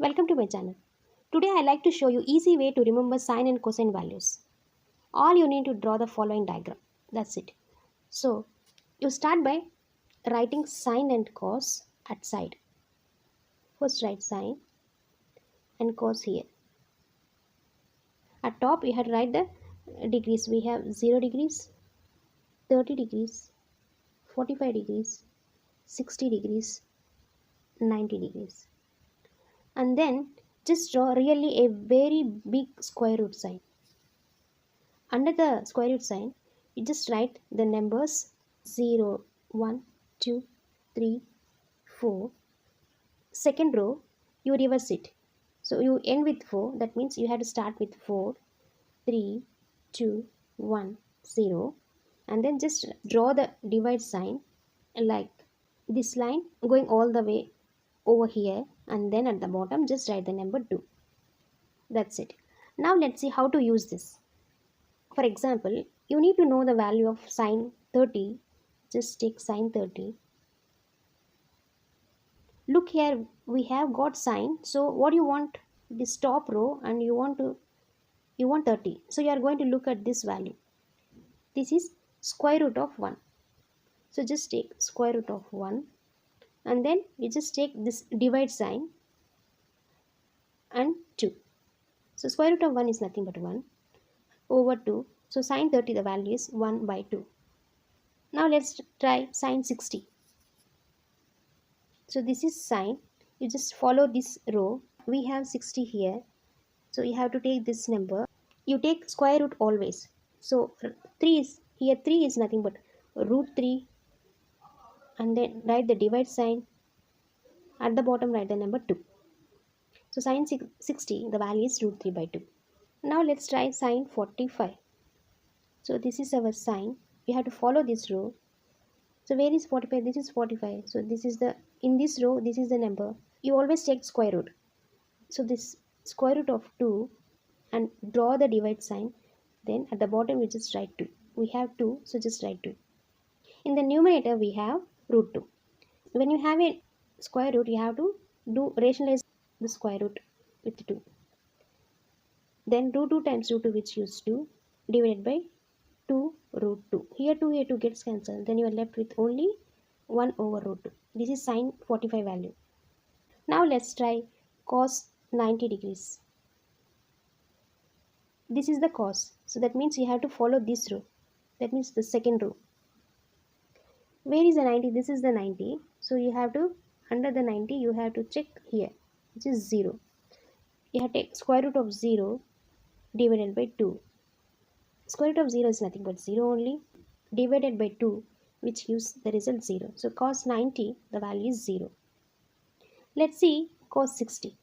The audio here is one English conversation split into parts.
Welcome to my channel. Today I like to show you easy way to remember sine and cosine values. All you need to draw the following diagram. That's it. So you start by writing sine and cos at side. First write sine and cos here. At top you have to write the degrees. We have 0 degrees, 30 degrees, 45 degrees, 60 degrees, 90 degrees. And then just draw really a very big square root sign. Under the square root sign, you just write the numbers 0, 1, 2, 3, 4. Second row, you reverse it. So you end with 4. That means you have to start with 4, 3, 2, 1, 0. And then just draw the divide sign like this line going all the way over here. And then at the bottom, just write the number 2. That's it. Now let's see how to use this. For example, you need to know the value of sine 30. Just take sine 30. Look here, we have got sine. So what you want, this top row, and you want 30. So you are going to look at this value. This is square root of 1. So just take square root of 1, and then you just take this divide sign and 2. So square root of 1 is nothing but 1 over 2. So sine 30, the value is 1 by 2. Now let's try sine 60. So this is sine. You just follow this row. We have 60 here. So you have to take this number. You take square root always. So 3 is here. 3 is nothing but root 3. And then write the divide sign. At the bottom write the number 2. So sine 60, the value is root 3 by 2. Now let's try sine 45. So this is our sine. We have to follow this row. So where is 45? This is 45. So this is in this row, this is the number. You always take square root. So this square root of 2 and draw the divide sign. Then at the bottom we just write 2. We have 2, so just write 2. In the numerator we have root 2. When you have a square root, you have to rationalize the square root with 2. Then root 2 times root 2, which is 2, divided by 2 root 2. Here 2 gets cancelled. Then you are left with only 1 over root 2. This is sine 45 value. Now let's try cos 90 degrees. This is the cos. So that means you have to follow this row. That means the second row. Where is the 90? This is the 90. So you have to, under the 90, you have to check here, which is 0. You have to take square root of 0 divided by 2. Square root of 0 is nothing but 0 only, divided by 2, which gives the result 0. So cos 90, the value is 0. Let's see cos 60.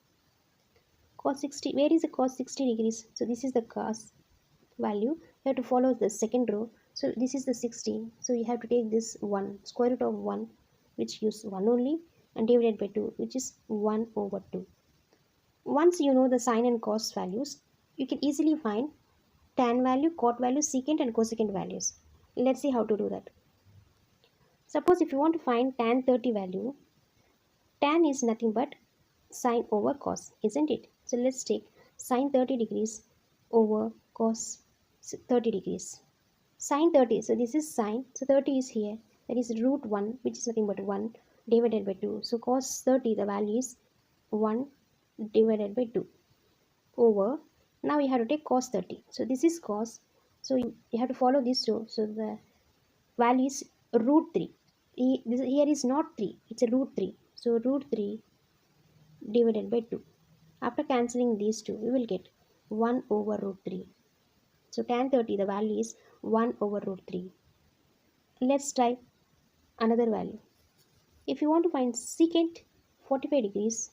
Cos 60, where is the cos 60 degrees? So this is the cos value. You have to follow the second row. So this is the 60. So you have to take this 1, square root of 1, which gives 1 only, and divided by 2, which is 1 over 2. Once you know the sine and cos values, you can easily find tan value, cot value, secant and cosecant values. Let's see how to do that. Suppose if you want to find tan 30 value, tan is nothing but sine over cos, isn't it? So let's take sine 30 degrees over cos 30 degrees. Sine 30, so this is sine, so 30 is here, that is root 1, which is nothing but 1 divided by 2. So cos 30, the value is 1 divided by 2 over. Now you have to take cos 30. So this is cos. So you have to follow this row. So the value is root 3. Here is not 3. It's a root 3. So root 3 divided by 2. After cancelling these two, we will get 1 over root 3. So tan 30, the value is 1 over root 3. Let's try another value. If you want to find secant 45 degrees,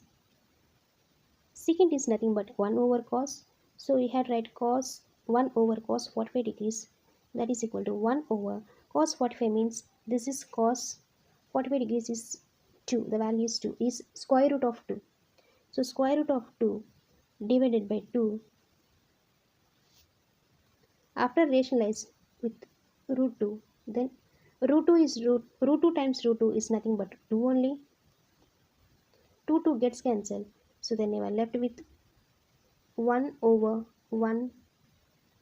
secant is nothing but 1 over cos. So we have to write cos 1 over cos 45 degrees, that is equal to 1 over cos 45 means this is cos 45 degrees is 2, the value is 2, is square root of 2. So square root of 2 divided by 2. After rationalize with root 2, then root 2 is root 2 times root 2 is nothing but 2 only. 2 gets cancelled. So then you are left with 1 over 1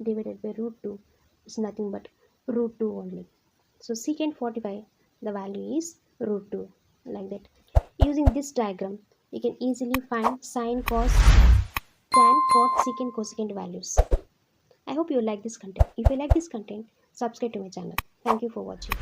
divided by root 2 is nothing but root 2 only. So secant 45, the value is root 2, like that. Using this diagram, you can easily find sine, cos, tan, cot, secant, cosecant values. I hope you like this content. If you like this content, subscribe to my channel. Thank you for watching.